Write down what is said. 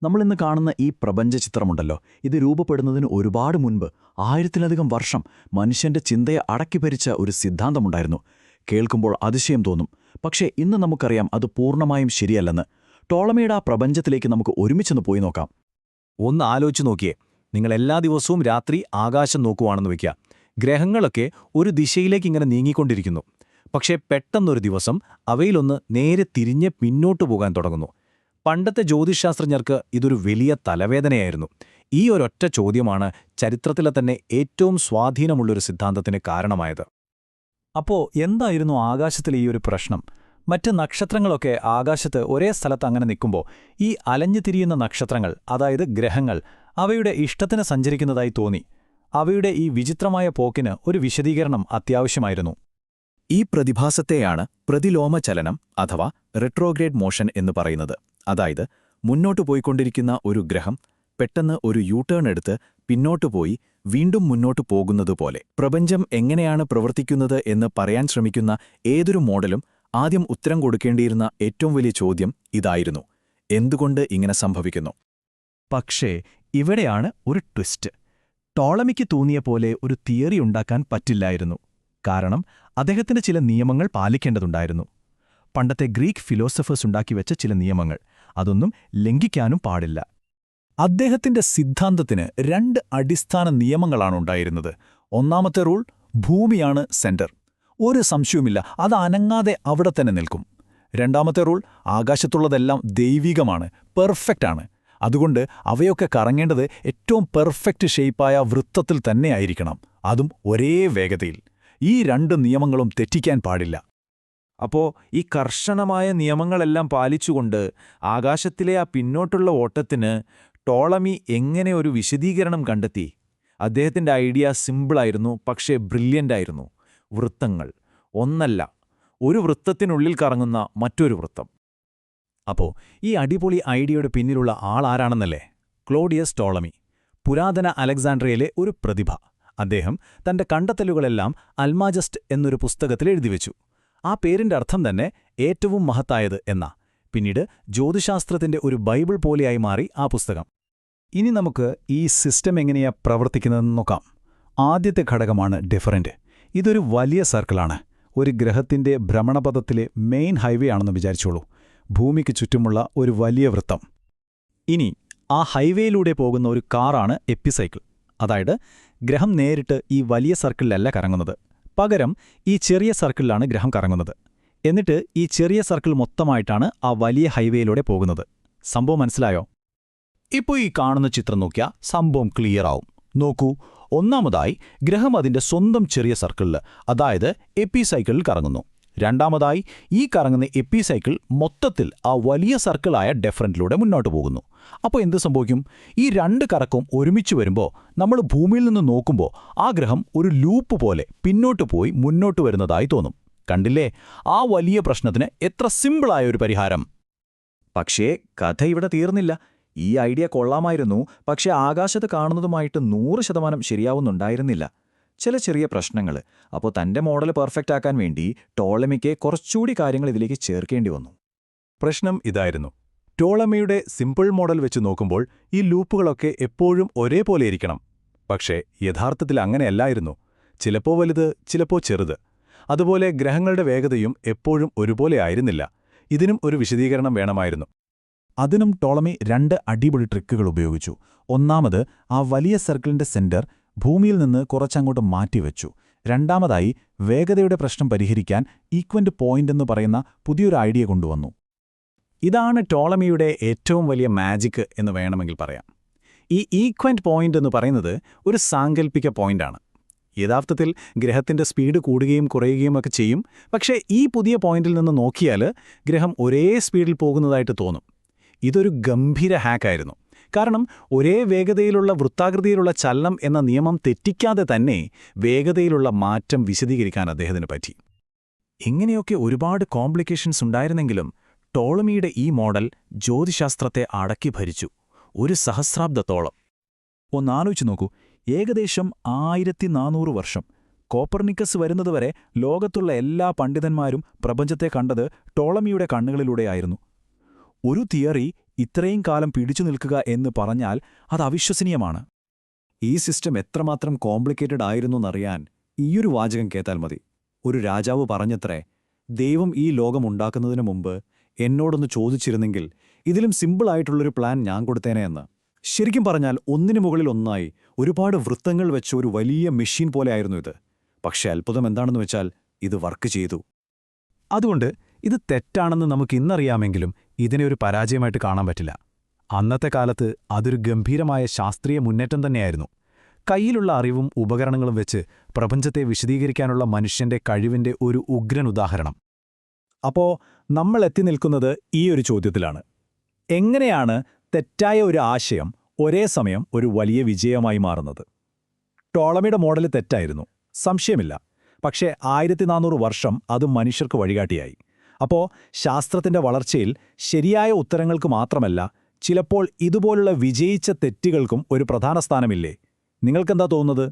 നമ്മളിന്ന് കാണുന്ന ഈ പ്രപഞ്ചചിത്രമുണ്ടല്ലോ, ഇത് രൂപപ്പെടുന്നതിന് ഒരുപാട് മുൻപ്, ആയിരത്തിലധികം വർഷം മനുഷ്യന്റെ ചിന്തയെ അടക്കിഭരിച്ച ഒരു സിദ്ധാന്തമുണ്ടായിരുന്നു. കേൾക്കുമ്പോൾ അതിശയം തോന്നും. പക്ഷേ ഇന്ന് നമുക്കറിയാം അത് പൂർണ്ണമായും ശരിയല്ലെന്ന്. ടോളമിയുടെ ആ പ്രപഞ്ചത്തിലേക്ക് നമുക്ക് ഒരുമിച്ചൊന്ന് പോയി നോക്കാം. ഒന്ന് ആലോചിച്ച് നോക്കിയേ. നിങ്ങൾ എല്ലാ ദിവസവും രാത്രി ആകാശം നോക്കുവാണെന്ന് വയ്ക്കുക. ഗ്രഹങ്ങളൊക്കെ ഒരു ദിശയിലേക്ക് ഇങ്ങനെ നീങ്ങിക്കൊണ്ടിരിക്കുന്നു. പക്ഷേ പെട്ടെന്നൊരു ദിവസം അവയിലൊന്ന് നേരെ തിരിഞ്ഞ് പിന്നോട്ടു പോകാൻ തുടങ്ങുന്നു. പണ്ടത്തെ ജ്യോതിശാസ്ത്രജ്ഞർക്ക് ഇതൊരു വലിയ തലവേദനയായിരുന്നു. ഈ ഒരൊറ്റ ചോദ്യമാണ് ചരിത്രത്തിലെ തന്നെ ഏറ്റവും സ്വാധീനമുള്ളൊരു സിദ്ധാന്തത്തിന് കാരണമായത്. അപ്പോ എന്തായിരുന്നു ആകാശത്തിലെ ഈ ഒരു പ്രശ്നം? മറ്റ് നക്ഷത്രങ്ങളൊക്കെ ആകാശത്ത് ഒരേ സ്ഥലത്ത് അങ്ങനെ നിൽക്കുമ്പോൾ ഈ അലഞ്ഞു തിരിയുന്ന നക്ഷത്രങ്ങൾ, അതായത് ഗ്രഹങ്ങൾ, അവയുടെ ഇഷ്ടത്തിന് സഞ്ചരിക്കുന്നതായി തോന്നി. അവയുടെ ഈ വിചിത്രമായ പോക്കിന് ഒരു വിശദീകരണം അത്യാവശ്യമായിരുന്നു. ഈ പ്രതിഭാസത്തെയാണ് പ്രതിലോമചലനം അഥവാ റെട്രോഗ്രേഡ് മോഷൻ എന്ന് പറയുന്നത്. അതായത് മുന്നോട്ടു പോയിക്കൊണ്ടിരിക്കുന്ന ഒരു ഗ്രഹം പെട്ടെന്ന് ഒരു യൂ-ടേൺ എടുത്ത് പിന്നോട്ടു പോയി വീണ്ടും മുന്നോട്ടു പോകുന്നതുപോലെ. പ്രപഞ്ചം എങ്ങനെയാണ് പ്രവർത്തിക്കുന്നത് എന്ന് പറയാൻ ശ്രമിക്കുന്ന ഏതൊരു മോഡലും ആദ്യം ഉത്തരം കൊടുക്കേണ്ടിയിരുന്ന ഏറ്റവും വലിയ ചോദ്യം ഇതായിരുന്നു: എന്തുകൊണ്ട് ഇങ്ങനെ സംഭവിക്കുന്നു? പക്ഷേ ഇവിടെയാണ് ഒരു ട്വിസ്റ്റ്. ടോളമിക്ക് തോന്നിയ പോലെ ഒരു തിയറി ഉണ്ടാക്കാൻ പറ്റില്ലായിരുന്നു. കാരണം അദ്ദേഹത്തിന് ചില നിയമങ്ങൾ പാലിക്കേണ്ടതുണ്ടായിരുന്നു. പണ്ടത്തെ ഗ്രീക്ക് ഫിലോസഫേഴ്സ് ഉണ്ടാക്കിവെച്ച ചില നിയമങ്ങൾ, അതൊന്നും ലംഘിക്കാനും പാടില്ല. അദ്ദേഹത്തിന്റെ സിദ്ധാന്തത്തിന് 2 അടിസ്ഥാന നിയമങ്ങളാണുണ്ടായിരുന്നത്. ഒന്നാമത്തെ റൂൾ: ഭൂമിയാണ് സെന്റർ. ഒരു സംശയവുമില്ല, അത് അനങ്ങാതെ അവിടെ തന്നെ നിൽക്കും. രണ്ടാമത്തെ റൂൾ: ആകാശത്തുള്ളതെല്ലാം ദൈവികമാണ്, പെർഫെക്റ്റാണ്. അതുകൊണ്ട് അവയൊക്കെ കറങ്ങേണ്ടത് ഏറ്റവും പെർഫെക്റ്റ് ഷേപ്പായ വൃത്തത്തിൽ തന്നെയായിരിക്കണം, അതും ഒരേ വേഗതയിൽ. ഈ 2 നിയമങ്ങളും തെറ്റിക്കാൻ പാടില്ല. അപ്പോ ഈ കർശനമായ നിയമങ്ങളെല്ലാം പാലിച്ചുകൊണ്ട് ആകാശത്തിലെ ആ പിന്നോട്ടുള്ള ഓട്ടത്തിന് ടോളമി എങ്ങനെ ഒരു വിശദീകരണം കണ്ടെത്തി? അദ്ദേഹത്തിന്റെ ഐഡിയ സിമ്പിളായിരുന്നു, പക്ഷേ ബ്രില്യൻ്റായിരുന്നു. വൃത്തങ്ങൾ, ഒന്നല്ല, ഒരു വൃത്തത്തിനുള്ളിൽ കറങ്ങുന്ന മറ്റൊരു വൃത്തം. അപ്പോ ഈ അടിപൊളി ഐഡിയയുടെ പിന്നിലുള്ള ആളാരാണെന്നല്ലേ? ക്ലോഡിയസ് ടോളമി, പുരാതന അലക്സാണ്ട്രിയയിലെ ഒരു പ്രതിഭ. അദ്ദേഹം തന്റെ കണ്ടെത്തലുകളെല്ലാം അൽമാജസ്റ്റ് എന്നൊരു പുസ്തകത്തിൽ എഴുതിവെച്ചു. ആ പേരിന്റെ അർത്ഥം തന്നെ ഏറ്റവും മഹത്തായത് എന്നാ. പിന്നീട് ജ്യോതിശാസ്ത്രത്തിന്റെ ഒരു ബൈബിൾ പോലെയായി മാറി ആ പുസ്തകം. ഇനി നമുക്ക് ഈ സിസ്റ്റം എങ്ങനെയാ പ്രവർത്തിക്കുന്നതെന്ന് നോക്കാം. ആദ്യത്തെ ഘടകമാണ് ഡിഫറന്റ്. ഇതൊരു വലിയ സർക്കിളാണ്. ഒരു ഗ്രഹത്തിന്റെ ഭ്രമണപഥത്തിലെ മെയിൻ ഹൈവേ ആണെന്ന് വിചാരിച്ചോളൂ. ഭൂമിക്ക് ചുറ്റുമുള്ള ഒരു വലിയ വൃത്തം. ഇനി ആ ഹൈവേയിലൂടെ പോകുന്ന ഒരു കാറാണ് എപ്പിസൈക്കിൾ. അതായത് ഗ്രഹം നേരിട്ട് ഈ വലിയ സർക്കിളിലല്ല കറങ്ങുന്നത്, പകരം ഈ ചെറിയ സർക്കിളിലാണ് ഗ്രഹം കറങ്ങുന്നത്. എന്നിട്ട് ഈ ചെറിയ സർക്കിൾ മൊത്തമായിട്ടാണ് ആ വലിയ ഹൈവേയിലൂടെ പോകുന്നത്. സംഭവം മനസ്സിലായോ? ഇപ്പോൾ ഈ കാണുന്ന ചിത്രം നോക്കിയാൽ സംഭവം ക്ലിയർ ആവും. നോക്കൂ, ഒന്നാമതായി ഗ്രഹം അതിന്റെ സ്വന്തം ചെറിയ സർക്കിളിൽ, അതായത് എപ്പിസൈക്കിളിൽ കറങ്ങുന്നു. രണ്ടാമതായി ഈ കറങ്ങുന്ന എപ്പിസൈക്കിൾ മൊത്തത്തിൽ ആ വലിയ സർക്കിളായ ഡിഫറന്റിലൂടെ മുന്നോട്ട് പോകുന്നു. അപ്പോൾ എന്ത് സംഭവിക്കും? ഈ 2 കറക്കവും ഒരുമിച്ച് വരുമ്പോൾ നമ്മൾ ഭൂമിയിൽ നിന്ന് നോക്കുമ്പോൾ ആ ഗ്രഹം ഒരു ലൂപ്പ് പോലെ പിന്നോട്ട് പോയി മുന്നോട്ട് വരുന്നതായി തോന്നും. കണ്ടില്ലേ ആ വലിയ പ്രശ്നത്തിന് എത്ര സിമ്പിളായ ഒരു പരിഹാരം? പക്ഷേ കഥ ഇവിടെ തീർന്നില്ല. ഈ ഐഡിയ കൊള്ളാമായിരുന്നു, പക്ഷേ ആകാശത്ത് കാണുന്നതുമായിട്ട് 100% ശരിയാവുന്നുണ്ടായിരുന്നില്ല. ചില ചെറിയ പ്രശ്നങ്ങൾ. അപ്പോൾ തന്റെ മോഡൽ പെർഫെക്റ്റ് ആക്കാൻ വേണ്ടി ടോളമിക്ക് കുറച്ചുകൂടി കാര്യങ്ങൾ ഇതിലേക്ക് ചേർക്കേണ്ടി വന്നു. പ്രശ്നം ഇതായിരുന്നു: ടോളമിയുടെ സിമ്പിൾ മോഡൽ വെച്ച് നോക്കുമ്പോൾ ഈ ലൂപ്പുകളൊക്കെ എപ്പോഴും ഒരേപോലെയിരിക്കണം. പക്ഷേ യഥാർത്ഥത്തിൽ അങ്ങനെയല്ലായിരുന്നു. ചിലപ്പോൾ വലുത്, ചിലപ്പോൾ ചെറുത്. അതുപോലെ ഗ്രഹങ്ങളുടെ വേഗതയും എപ്പോഴും ഒരുപോലെ ആയിരുന്നില്ല. ഇതിനും ഒരു വിശദീകരണം വേണമായിരുന്നു. അതിനും ടോളമി 2 അടിപൊളി ട്രിക്കുകൾ ഉപയോഗിച്ചു. ഒന്നാമത്, ആ വലിയ സർക്കിളിന്റെ സെന്റർ ഭൂമിയിൽ നിന്ന് കുറച്ചങ്ങോട്ട് മാറ്റിവെച്ചു. രണ്ടാമതായി, വേഗതയുടെ പ്രശ്നം പരിഹരിക്കാൻ ഈക്വന്റ് പോയിന്റ് എന്ന് പറയുന്ന പുതിയൊരു ഐഡിയ കൊണ്ടുവന്നു. ഇതാണ് ടോളമിയുടെ ഏറ്റവും വലിയ മാജിക് എന്ന് വേണമെങ്കിൽ പറയാം. ഈ ഈക്വന്റ് പോയിന്റ് എന്ന് പറയുന്നത് ഒരു സാങ്കല്പിക പോയിന്റാണ്. യഥാർത്ഥത്തിൽ ഗ്രഹത്തിന്റെ സ്പീഡ് കൂടുകയും കുറയുകയും ഒക്കെ ചെയ്യും. പക്ഷേ ഈ പുതിയ പോയിന്റിൽ നിന്ന് നോക്കിയാൽ ഗ്രഹം ഒരേ സ്പീഡിൽ പോകുന്നതായിട്ട് തോന്നും. ഇതൊരു ഗംഭീര ഹാക്കായിരുന്നു. കാരണം ഒരേ വേഗതയിലുള്ള വൃത്താകൃതിയിലുള്ള ചലനം എന്ന നിയമം തെറ്റിക്കാതെ തന്നെ വേഗതയിലുള്ള മാറ്റം വിശദീകരിക്കാൻ അദ്ദേഹത്തിന് പറ്റി. ഇങ്ങനെയൊക്കെ ഒരുപാട് കോംപ്ലിക്കേഷൻസ് ഉണ്ടായിരുന്നെങ്കിലും ടോളമിയുടെ ഈ മോഡൽ ജ്യോതിശാസ്ത്രത്തെ അടക്കി ഭരിച്ചു. ഒരു സഹസ്രാബ്ദത്തോളം. ഒന്നാലോചിച്ച് നോക്കൂ, ഏകദേശം 1400 വർഷം. കോപ്പർനിക്കസ് വരുന്നതുവരെ ലോകത്തുള്ള എല്ലാ പണ്ഡിതന്മാരും പ്രപഞ്ചത്തെ കണ്ടത് ടോളമിയുടെ കണ്ണുകളിലൂടെയായിരുന്നു. ഒരു തിയറി ഇത്രയും കാലം പിടിച്ചു നിൽക്കുക എന്ന് പറഞ്ഞാൽ അത് അവിശ്വസനീയമാണ്. ഈ സിസ്റ്റം എത്രമാത്രം കോംപ്ലിക്കേറ്റഡ് ആയിരുന്നെന്നറിയാൻ ഈയൊരു വാചകം കേട്ടാൽ മതി. ഒരു രാജാവ് പറഞ്ഞത്രേ, ദൈവം ഈ ലോകം ഉണ്ടാക്കുന്നതിനു മുമ്പ് എന്നോടൊന്ന് ചോദിച്ചിരുന്നെങ്കിൽ ഇതിലും സിമ്പിളായിട്ടുള്ളൊരു പ്ലാൻ ഞാൻ കൊടുത്തേനെ എന്ന്. ശരിക്കും പറഞ്ഞാൽ ഒന്നിനു മുകളിൽ ഒന്നായി ഒരുപാട് വൃത്തങ്ങൾ വെച്ച ഒരു വലിയ മെഷീൻ പോലെയായിരുന്നു ഇത്. പക്ഷേ അത്ഭുതം എന്താണെന്ന് വെച്ചാൽ ഇത് വർക്ക് ചെയ്തു. അതുകൊണ്ട് ഇത് തെറ്റാണെന്ന് നമുക്കിന്നറിയാമെങ്കിലും ഇതിനെ ഒരു പരാജയമായിട്ട് കാണാൻ പറ്റില്ല. അന്നത്തെ കാലത്ത് അതൊരു ഗംഭീരമായ ശാസ്ത്രീയ മുന്നേറ്റം തന്നെയായിരുന്നു. കയ്യിലുള്ള അറിവും ഉപകരണങ്ങളും വെച്ച് പ്രപഞ്ചത്തെ വിശദീകരിക്കാനുള്ള മനുഷ്യന്റെ കഴിവിന്റെ ഒരു ഉഗ്രൻ ഉദാഹരണം. അപ്പോ നമ്മൾ എത്തി നിൽക്കുന്നത് ഈ ഒരു ചോദ്യത്തിലാണ്: എങ്ങനെയാണ് തെറ്റായ ഒരു ആശയം ഒരേ സമയം ഒരു വലിയ വിജയമായി മാറുന്നത്? ടോളമിയുടെ മോഡൽ തെറ്റായിരുന്നു, സംശയമില്ല. പക്ഷേ 1400 വർഷം അത് മനുഷ്യർക്ക് വഴികാട്ടിയായി. അപ്പോൾ ശാസ്ത്രത്തിന്റെ വളർച്ചയിൽ ശരിയായ ഉത്തരങ്ങൾക്ക് മാത്രമല്ല, ചിലപ്പോൾ ഇതുപോലുള്ള വിജയിച്ച തെറ്റുകൾക്കും ഒരു പ്രധാന സ്ഥാനമില്ലേ? നിങ്ങൾക്കെന്താ തോന്നുന്നത്?